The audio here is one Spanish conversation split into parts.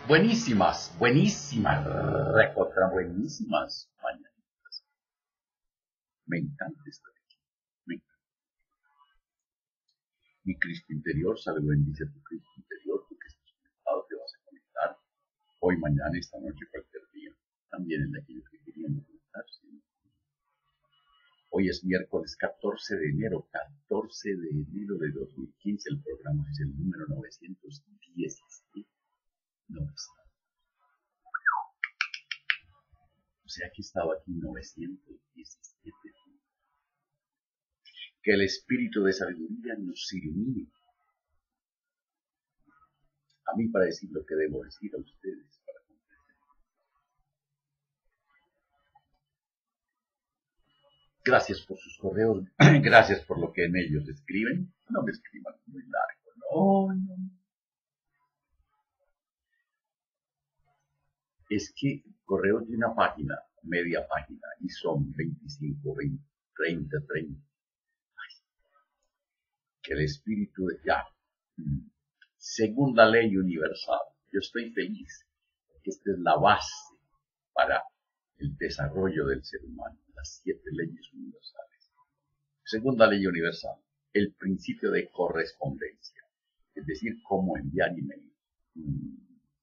Buenísimas, recontra buenísimas mañanitas. Me encanta esta lección. Me encanta. Mi Cristo interior sabe lo bendice tu Cristo interior, porque estás conectado, te vas a conectar hoy, mañana, esta noche, cualquier día. También en aquellos que querían conectarse. Hoy es miércoles 14 de enero de 2015. El programa es el número 917. No está. O sea que estaba aquí 917. Que el espíritu de sabiduría nos ilumine. A mí para decir lo que debo decir a ustedes. Gracias por sus correos. Gracias por lo que en ellos escriben. No me escriban muy largo. No. Es que correos de una página, media página, y son 25, 20, 30. Ay, que el espíritu de ya. Según la ley universal, yo estoy feliz, porque esta es la base para el desarrollo del ser humano, las 7 leyes universales. Segunda ley universal, el principio de correspondencia, es decir, cómo enviar email,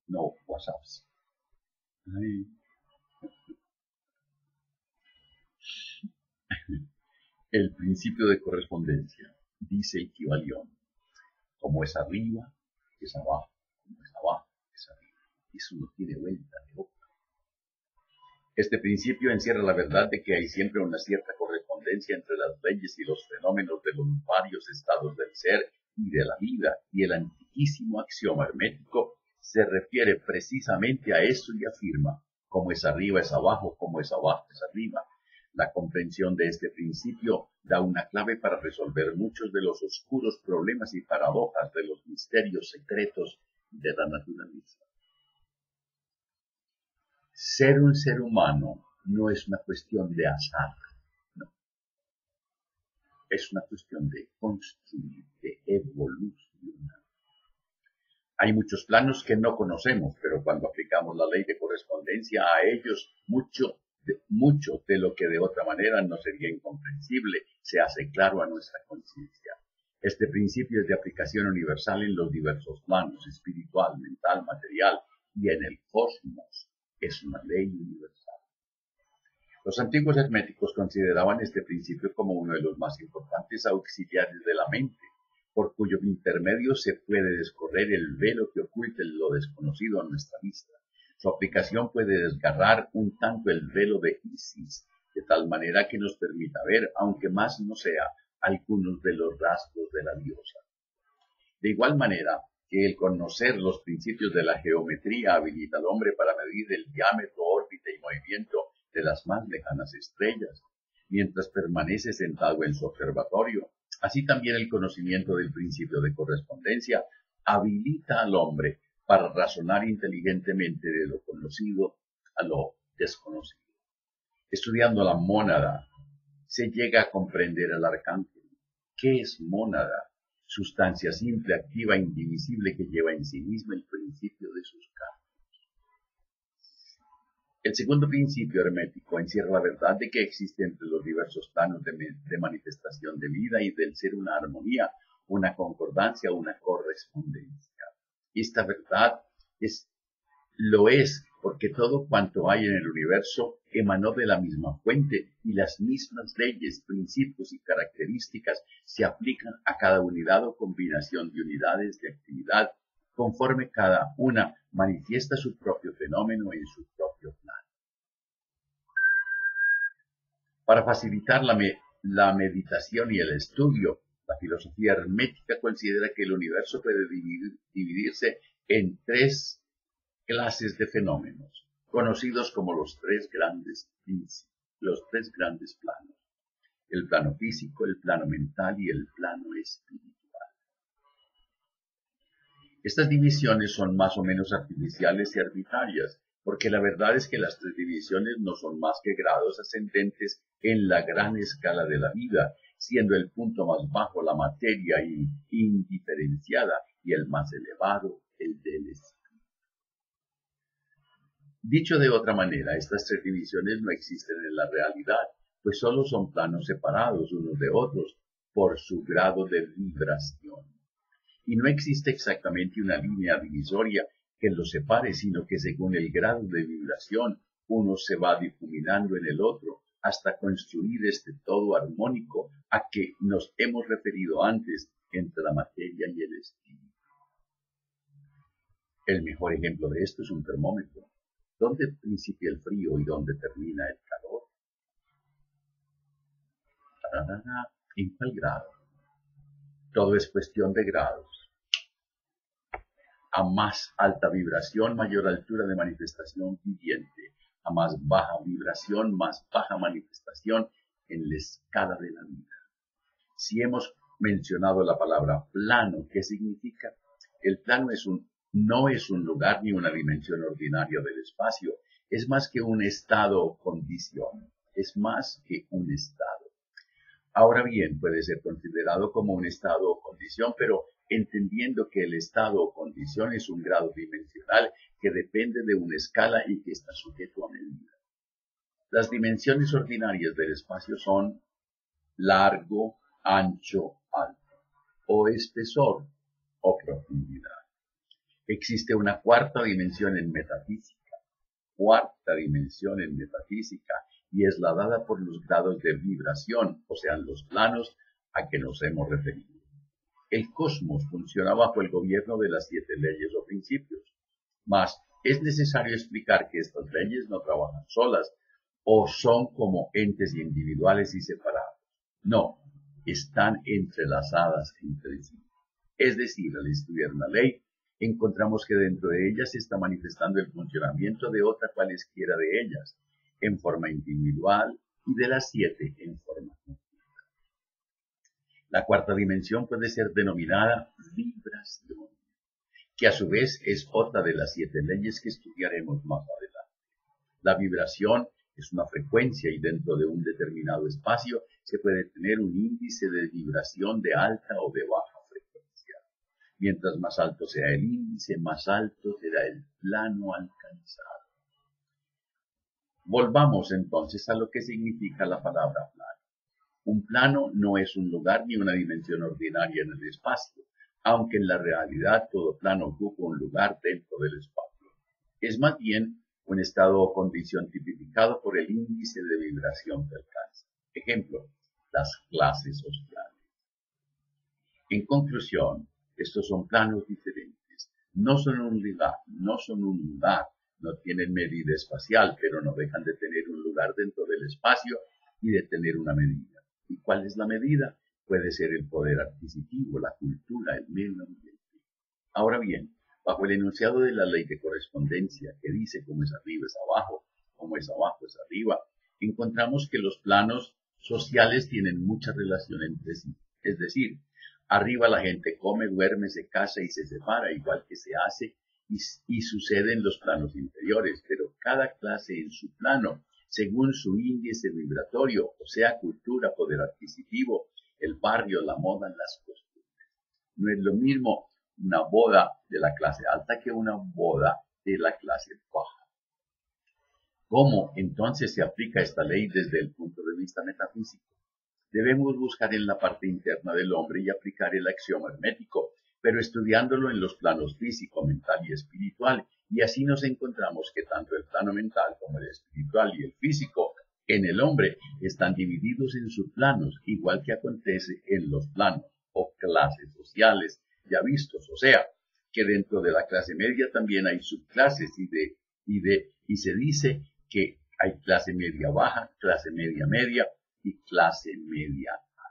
no WhatsApps. Ay. El principio de correspondencia, dice el Kybalión, como es arriba, es abajo, como es abajo, es arriba. Eso no tiene vuelta de boca. Este principio encierra la verdad de que hay siempre una cierta correspondencia entre las leyes y los fenómenos de los varios estados del ser y de la vida, y el antiquísimo axioma hermético se refiere precisamente a eso y afirma, como es arriba es abajo, como es abajo es arriba. La comprensión de este principio da una clave para resolver muchos de los oscuros problemas y paradojas de los misterios secretos de la naturaleza. Ser un ser humano no es una cuestión de azar, no. Es una cuestión de construir, de evolucionar. Hay muchos planos que no conocemos, pero cuando aplicamos la ley de correspondencia a ellos, mucho de lo que de otra manera no sería incomprensible se hace claro a nuestra conciencia. Este principio es de aplicación universal en los diversos planos, espiritual, mental, material y en el cosmos. Es una ley universal. Los antiguos herméticos consideraban este principio como uno de los más importantes auxiliares de la mente, por cuyo intermedio se puede descorrer el velo que oculta lo desconocido a nuestra vista. Su aplicación puede desgarrar un tanto el velo de Isis, de tal manera que nos permita ver, aunque más no sea, algunos de los rasgos de la diosa. De igual manera que el conocer los principios de la geometría habilita al hombre para medir el diámetro, órbita y movimiento de las más lejanas estrellas, mientras permanece sentado en su observatorio. Así también el conocimiento del principio de correspondencia habilita al hombre para razonar inteligentemente de lo conocido a lo desconocido. Estudiando la mónada, se llega a comprender al arcángel. ¿Qué es mónada? Sustancia simple, activa, indivisible que lleva en sí misma el principio de sus cambios. El segundo principio hermético encierra la verdad de que existe entre los diversos planos de manifestación de vida y del ser una armonía, una concordancia, una correspondencia. Esta verdad lo es porque todo cuanto hay en el universo emanó de la misma fuente y las mismas leyes, principios y características se aplican a cada unidad o combinación de unidades de actividad, conforme cada una manifiesta su propio fenómeno en su propio plano. Para facilitar la meditación y el estudio, la filosofía hermética considera que el universo puede dividirse en 3 clases de fenómenos, conocidos como los 3 grandes planos: el plano físico, el plano mental y el plano espiritual. Estas divisiones son más o menos artificiales y arbitrarias, porque la verdad es que las 3 divisiones no son más que grados ascendentes en la gran escala de la vida, siendo el punto más bajo la materia indiferenciada y el más elevado el del espíritu. Dicho de otra manera, estas tres divisiones no existen en la realidad, pues solo son planos separados unos de otros por su grado de vibración. Y no existe exactamente una línea divisoria que los separe, sino que según el grado de vibración, uno se va difuminando en el otro hasta construir este todo armónico a que nos hemos referido antes entre la materia y el espíritu. El mejor ejemplo de esto es un termómetro. ¿Dónde principia el frío y dónde termina el calor? ¿En cuál grado? Todo es cuestión de grados. A más alta vibración, mayor altura de manifestación viviente. A más baja vibración, más baja manifestación en la escala de la vida. Si hemos mencionado la palabra plano, ¿qué significa? El plano no es un lugar ni una dimensión ordinaria del espacio. Es más que un estado o condición. Es más que un estado. Ahora bien, puede ser considerado como un estado o condición, pero entendiendo que el estado o condición es un grado dimensional que depende de una escala y que está sujeto a medida. Las dimensiones ordinarias del espacio son largo, ancho, alto, o espesor o profundidad. Existe una cuarta dimensión en metafísica, y es la dada por los grados de vibración, o sea, los planos a que nos hemos referido. El cosmos funciona bajo el gobierno de las 7 leyes o principios, mas es necesario explicar que estas leyes no trabajan solas o son como entes individuales y separados. No, están entrelazadas entre sí. Es decir, al estudiar una ley, encontramos que dentro de ellas se está manifestando el funcionamiento de otra cualesquiera de ellas, en forma individual, y de las 7 en forma conjunta. La cuarta dimensión puede ser denominada vibración, que a su vez es otra de las 7 leyes que estudiaremos más adelante. La vibración es una frecuencia y dentro de un determinado espacio se puede tener un índice de vibración de alta o de baja frecuencia. Mientras más alto sea el índice, más alto será el plano alcanzado. Volvamos entonces a lo que significa la palabra plano. Un plano no es un lugar ni una dimensión ordinaria en el espacio, aunque en la realidad todo plano ocupa un lugar dentro del espacio. Es más bien un estado o condición tipificado por el índice de vibración que alcanza. Ejemplo, las clases sociales. En conclusión, estos son planos diferentes. No son un lugar, no tienen medida espacial, pero no dejan de tener un lugar dentro del espacio y de tener una medida. ¿Y cuál es la medida? Puede ser el poder adquisitivo, la cultura, el medio ambiente. Ahora bien, bajo el enunciado de la ley de correspondencia, que dice como es arriba es abajo, como es abajo es arriba, encontramos que los planos sociales tienen mucha relación entre sí. Es decir, arriba la gente come, duerme, se casa y se separa, igual que se hace y sucede en los planos inferiores, pero cada clase en su plano, según su índice vibratorio, o sea, cultura, poder adquisitivo, el barrio, la moda, las costumbres. No es lo mismo una boda de la clase alta que una boda de la clase baja. ¿Cómo entonces se aplica esta ley desde el punto de vista metafísico? Debemos buscar en la parte interna del hombre y aplicar el axioma hermético, pero estudiándolo en los planos físico, mental y espiritual, y así nos encontramos que tanto el plano mental como el espiritual y el físico en el hombre están divididos en subplanos, igual que acontece en los planos o clases sociales ya vistos, o sea, que dentro de la clase media también hay subclases y se dice que hay clase media baja, clase media media y clase media alta.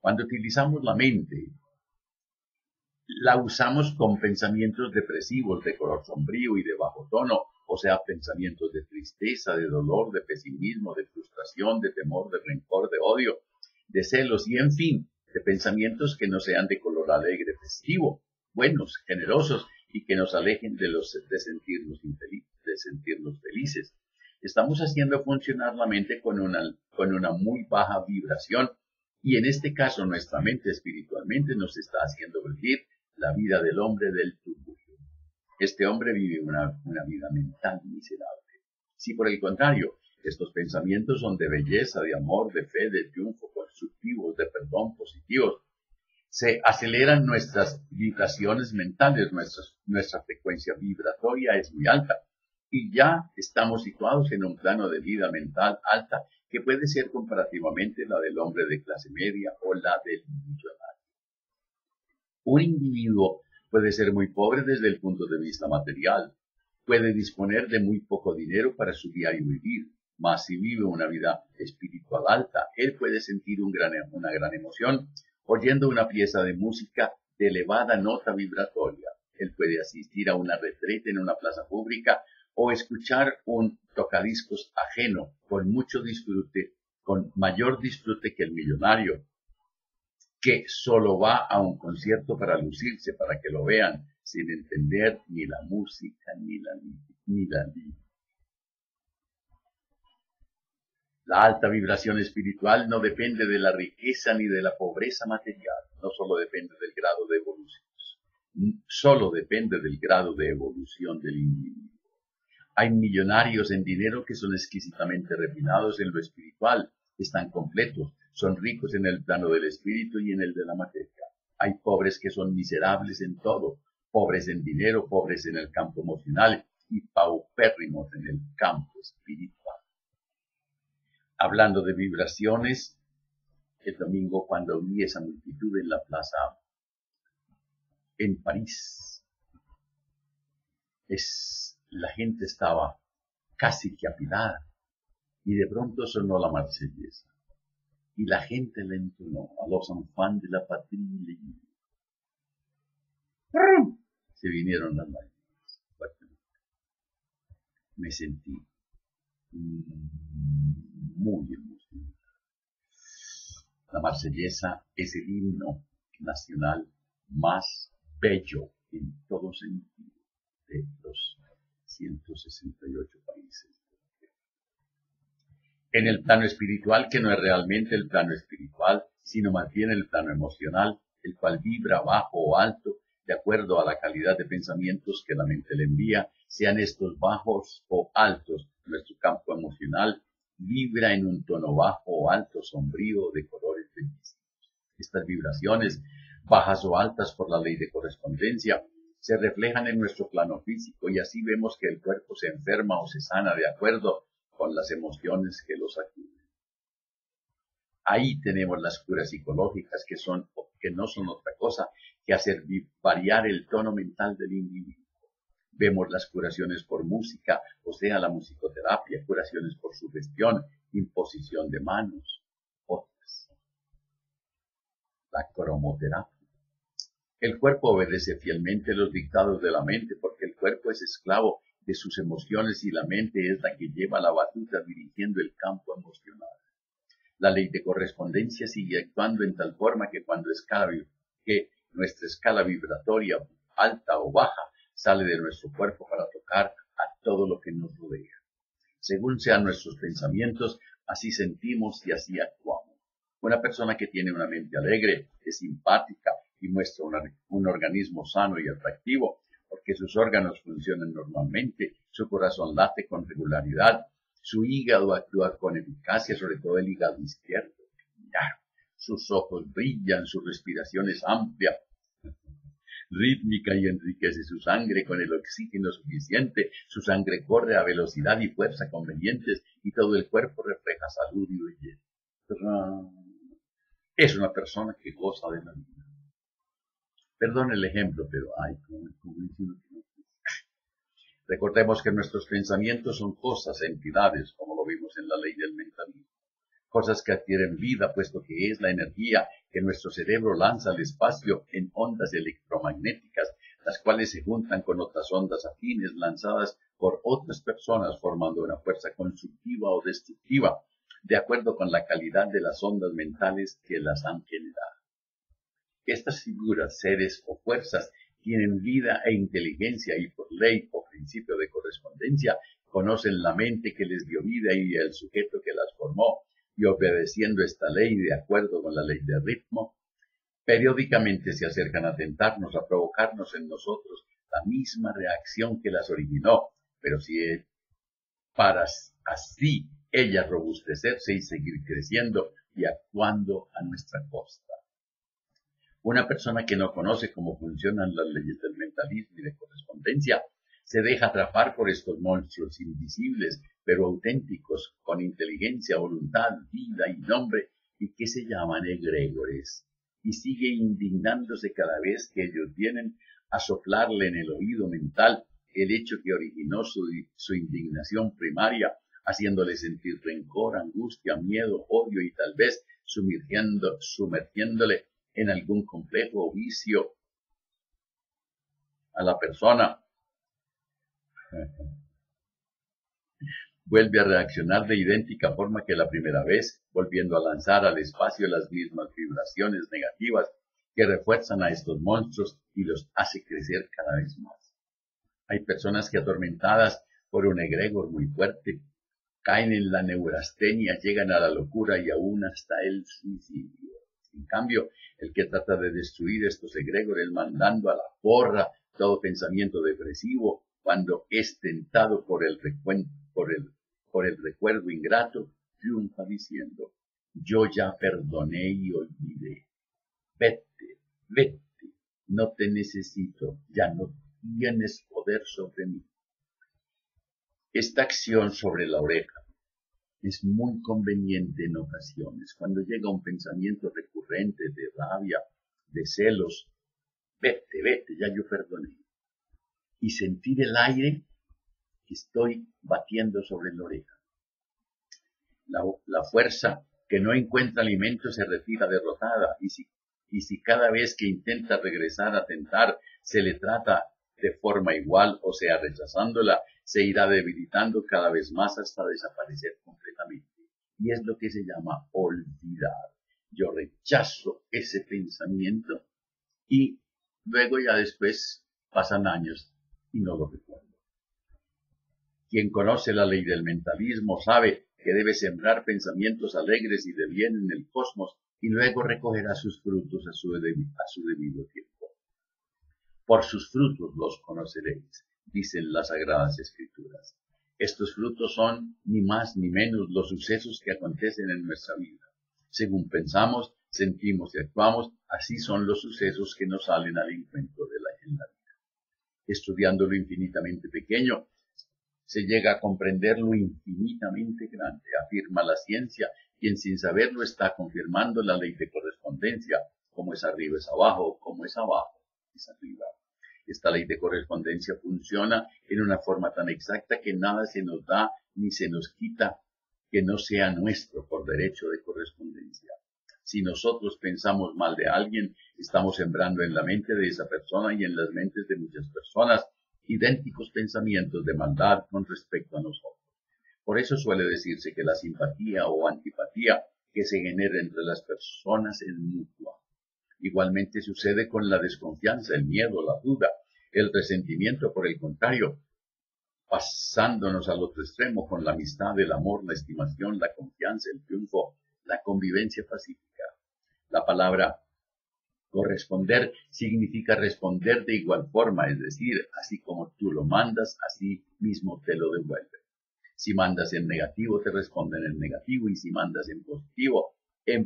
Cuando utilizamos la mente, la usamos con pensamientos depresivos de color sombrío y de bajo tono, o sea, pensamientos de tristeza, de dolor, de pesimismo, de frustración, de temor, de rencor, de odio, de celos y, en fin, de pensamientos que no sean de color alegre, festivo, buenos, generosos y que nos alejen de sentirnos felices. Estamos haciendo funcionar la mente con una muy baja vibración y en este caso nuestra mente espiritualmente nos está haciendo vivir la vida del hombre del turbulio. este hombre vive una vida mental miserable. Si por el contrario, estos pensamientos son de belleza, de amor, de fe, de triunfo, constructivos, de perdón, positivos, se aceleran nuestras vibraciones mentales, nuestra frecuencia vibratoria es muy alta y ya estamos situados en un plano de vida mental alta que puede ser comparativamente la del hombre de clase media o la del millonario. Un individuo puede ser muy pobre desde el punto de vista material, puede disponer de muy poco dinero para su diario vivir, mas si vive una vida espiritual alta, él puede sentir una gran emoción oyendo una pieza de música de elevada nota vibratoria. Él puede asistir a una retreta en una plaza pública o escuchar un tocadiscos ajeno con mucho disfrute, con mayor disfrute que el millonario, que solo va a un concierto para lucirse, para que lo vean, sin entender ni la música ni la letra. La alta vibración espiritual no depende de la riqueza ni de la pobreza material, no solo depende del grado de evolución, solo depende del grado de evolución del individuo. Hay millonarios en dinero que son exquisitamente refinados en lo espiritual, están completos, son ricos en el plano del espíritu y en el de la materia. Hay pobres que son miserables en todo, pobres en dinero, pobres en el campo emocional y paupérrimos en el campo espiritual. Hablando de vibraciones, el domingo cuando vi esa multitud en la plaza en París, la gente estaba casi que apilada y de pronto sonó la Marsellesa y la gente le entonó a los enfants de la patrie. Se vinieron las lágrimas fuertemente. Me sentí muy emocionado. La Marsellesa es el himno nacional más bello en todo sentido de los 168 países. En el plano espiritual, que no es realmente el plano espiritual, sino más bien el plano emocional, el cual vibra bajo o alto, de acuerdo a la calidad de pensamientos que la mente le envía, sean estos bajos o altos. Nuestro campo emocional vibra en un tono bajo o alto, sombrío, de colores bellísimos. Estas vibraciones, bajas o altas por la ley de correspondencia, se reflejan en nuestro plano físico y así vemos que el cuerpo se enferma o se sana de acuerdo con las emociones que los acuden. Ahí tenemos las curas psicológicas que no son otra cosa que hacer variar el tono mental del individuo. Vemos las curaciones por música, o sea, la musicoterapia, curaciones por sugestión, imposición de manos, otras. La cromoterapia. El cuerpo obedece fielmente los dictados de la mente porque el cuerpo es esclavo de sus emociones y la mente es la que lleva la batuta dirigiendo el campo emocional. La ley de correspondencia sigue actuando en tal forma que nuestra escala vibratoria, alta o baja, sale de nuestro cuerpo para tocar a todo lo que nos rodea. Según sean nuestros pensamientos, así sentimos y así actuamos. Una persona que tiene una mente alegre, es simpática y muestra un organismo sano y atractivo, porque sus órganos funcionan normalmente, su corazón late con regularidad, su hígado actúa con eficacia, sobre todo el hígado izquierdo. Sus ojos brillan, su respiración es amplia, rítmica y enriquece su sangre con el oxígeno suficiente, su sangre corre a velocidad y fuerza convenientes y todo el cuerpo refleja salud y belleza. Es una persona que goza de la vida. Perdón el ejemplo, pero recordemos que nuestros pensamientos son cosas, entidades, como lo vimos en la ley del mentalismo. Cosas que adquieren vida, puesto que es la energía que nuestro cerebro lanza al espacio en ondas electromagnéticas, las cuales se juntan con otras ondas afines lanzadas por otras personas, formando una fuerza constructiva o destructiva, de acuerdo con la calidad de las ondas mentales que las han generado. Estas figuras, seres o fuerzas tienen vida e inteligencia y por ley o principio de correspondencia conocen la mente que les dio vida y el sujeto que las formó, y obedeciendo esta ley de acuerdo con la ley del ritmo, periódicamente se acercan a tentarnos, a provocarnos en nosotros la la misma reacción que las originó, pero si para así ellas robustecerse y seguir creciendo y actuando a nuestra costa. Una persona que no conoce cómo funcionan las leyes del mentalismo y de correspondencia se deja atrapar por estos monstruos invisibles, pero auténticos, con inteligencia, voluntad, vida y nombre, y que se llaman egregores, y sigue indignándose cada vez que ellos vienen a soplarle en el oído mental el hecho que originó su indignación primaria, haciéndole sentir rencor, angustia, miedo, odio y tal vez sumergiéndole en algún complejo o vicio a la persona. Vuelve a reaccionar de idéntica forma que la primera vez, volviendo a lanzar al espacio las mismas vibraciones negativas que refuerzan a estos monstruos y los hace crecer cada vez más. Hay personas que, atormentadas por un egregor muy fuerte, caen en la neurastenia, llegan a la locura y aún hasta el suicidio. En cambio, el que trata de destruir estos egregores mandando a la porra todo pensamiento depresivo, cuando es tentado por el recuerdo ingrato, triunfa diciendo: yo ya perdoné y olvidé. Vete, vete, no te necesito, ya no tienes poder sobre mí. Esta acción sobre la oreja es muy conveniente en ocasiones, cuando llega un pensamiento recurrente de rabia, de celos. Vete, vete, ya yo perdoné. Y sentir el aire que estoy batiendo sobre la oreja. La fuerza que no encuentra alimento se retira derrotada, y si cada vez que intenta regresar a tentar se le trata de forma igual, o sea, rechazándola, se irá debilitando cada vez más hasta desaparecer completamente. Y es lo que se llama olvidar. Yo rechazo ese pensamiento y luego ya después pasan años y no lo recuerdo. Quien conoce la ley del mentalismo sabe que debe sembrar pensamientos alegres y de bien en el cosmos y luego recogerá sus frutos a su debido tiempo. Por sus frutos los conoceréis, dicen las Sagradas Escrituras. Estos frutos son ni más ni menos los sucesos que acontecen en nuestra vida. Según pensamos, sentimos y actuamos, así son los sucesos que nos salen al encuentro en la vida. Estudiando lo infinitamente pequeño, se llega a comprender lo infinitamente grande, afirma la ciencia, quien sin saberlo está confirmando la ley de correspondencia: como es arriba es abajo, como es abajo es arriba. Esta ley de correspondencia funciona en una forma tan exacta que nada se nos da ni se nos quita que no sea nuestro por derecho de correspondencia. Si nosotros pensamos mal de alguien, estamos sembrando en la mente de esa persona y en las mentes de muchas personas idénticos pensamientos de maldad con respecto a nosotros. Por eso suele decirse que la simpatía o antipatía que se genera entre las personas es mutua. Igualmente sucede con la desconfianza, el miedo, la duda, el resentimiento, por el contrario, pasándonos al otro extremo con la amistad, el amor, la estimación, la confianza, el triunfo, la convivencia pacífica. La palabra corresponder significa responder de igual forma, es decir, así como tú lo mandas, así mismo te lo devuelve. Si mandas en negativo, te responden en negativo, y si mandas en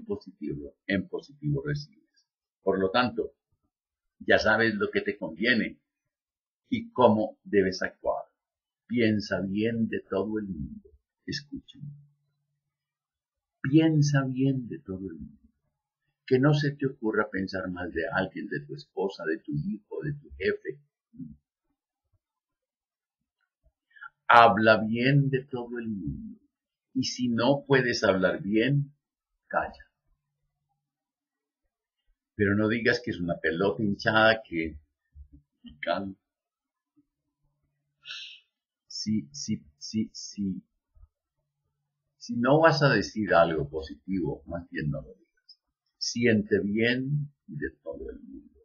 positivo recibes. Por lo tanto, ya sabes lo que te conviene y cómo debes actuar. Piensa bien de todo el mundo. Escúchame. Piensa bien de todo el mundo. Que no se te ocurra pensar mal de alguien, de tu esposa, de tu hijo, de tu jefe. Habla bien de todo el mundo. Y si no puedes hablar bien, calla. Pero no digas que es una pelota hinchada que... Calma. Si no vas a decir algo positivo, más bien no lo digas. Siente bien de todo el mundo.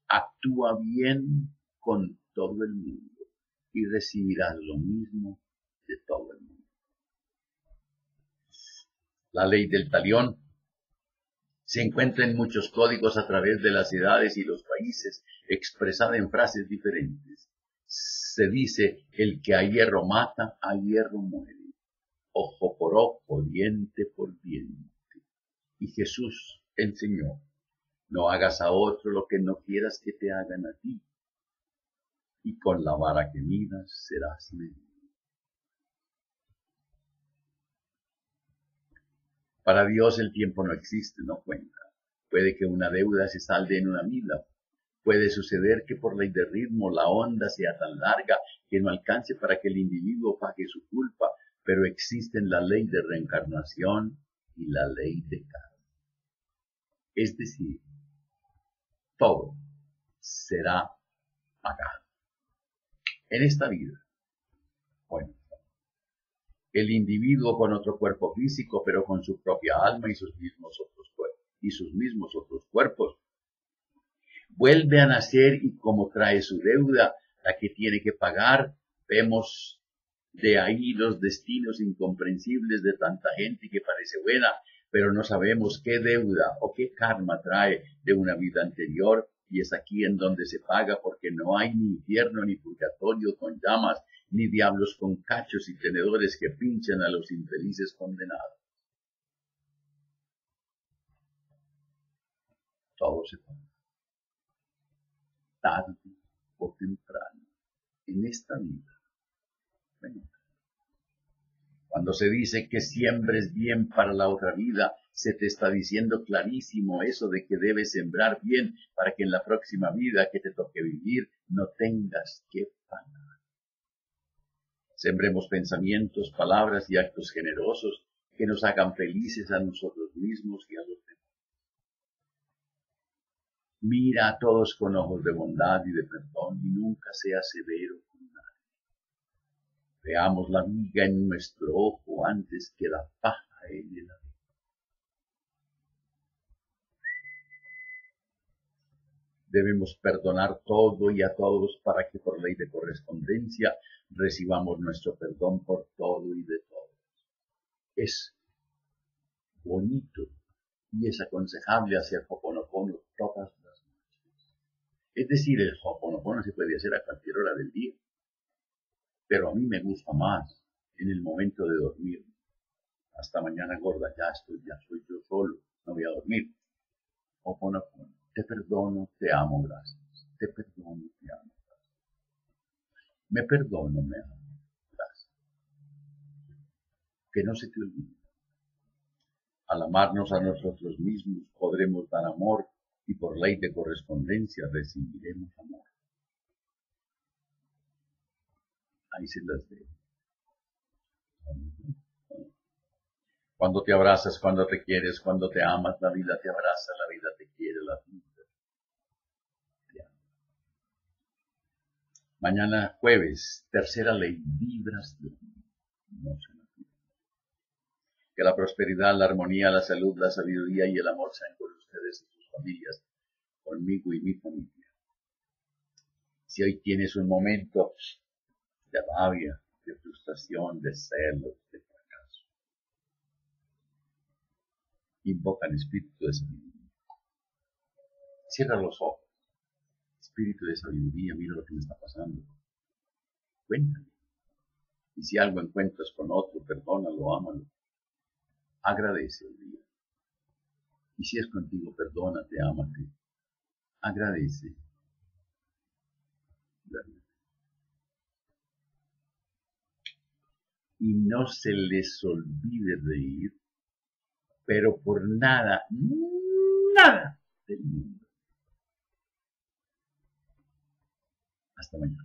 Actúa bien con todo el mundo y recibirás lo mismo de todo el mundo. La ley del talión se encuentra en muchos códigos a través de las edades y los países, expresada en frases diferentes. se dice, el que a hierro mata, a hierro muere. Ojo por ojo, diente por diente. Y Jesús enseñó, no hagas a otro lo que no quieras que te hagan a ti. Y con la vara que midas serás medido. Para Dios el tiempo no existe, no cuenta. Puede que una deuda se salde en una mila. Puede suceder que por ley de ritmo la onda sea tan larga que no alcance para que el individuo pague su culpa, pero existen la ley de reencarnación y la ley de karma. Es decir, todo será pagado. En esta vida, bueno, el individuo con otro cuerpo físico, pero con su propia alma y sus mismos otros cuerpos, vuelve a nacer y como trae su deuda, la que tiene que pagar, vemos de ahí los destinos incomprensibles de tanta gente que parece buena, pero no sabemos qué deuda o qué karma trae de una vida anterior, y es aquí en donde se paga, porque no hay ni infierno ni purgatorio con llamas, ni diablos con cachos y tenedores que pinchan a los infelices condenados. Todo se paga, tarde o temprano, en esta vida. Bueno, cuando se dice que siembres bien para la otra vida, se te está diciendo clarísimo eso de que debes sembrar bien para que en la próxima vida que te toque vivir no tengas que pagar. Sembremos pensamientos, palabras y actos generosos que nos hagan felices a nosotros mismos y a los demás. Mira a todos con ojos de bondad y de perdón y nunca seas severo con nadie. Veamos la viga en nuestro ojo antes que la paja en el aire. Debemos perdonar todo y a todos para que por ley de correspondencia recibamos nuestro perdón por todo y de todos. Es bonito y es aconsejable hacer Ho'oponopono todas las noches. Es decir, el Ho'oponopono se puede hacer a cualquier hora del día, pero a mí me gusta más en el momento de dormir. Hasta mañana gorda, ya soy yo solo, no voy a dormir. Ho'oponopono. Te perdono, te amo, gracias. Te perdono, te amo, gracias. Me perdono, me amo, gracias. Que no se te olvide. Al amarnos a nosotros mismos podremos dar amor y por ley de correspondencia recibiremos amor. Ahí se las dejo. Cuando te abrazas, cuando te quieres, cuando te amas, la vida te abraza, la vida te quiere, la vida te ama. Mañana jueves, tercera ley, vibración. No se me olvide. Que la prosperidad, la armonía, la salud, la sabiduría y el amor sean con ustedes y sus familias, conmigo y mi familia. Si hoy tienes un momento de rabia, de frustración, de celos, de fracaso, invoca al espíritu de sabiduría. Cierra los ojos. Espíritu de sabiduría, mira lo que me está pasando. Cuéntame. Y si algo encuentras con otro, perdónalo, ámalo. Agradece el día. Y si es contigo, perdónate, ámate. Agradece. Y no se les olvide reír, pero por nada, nada del mundo. Hasta mañana.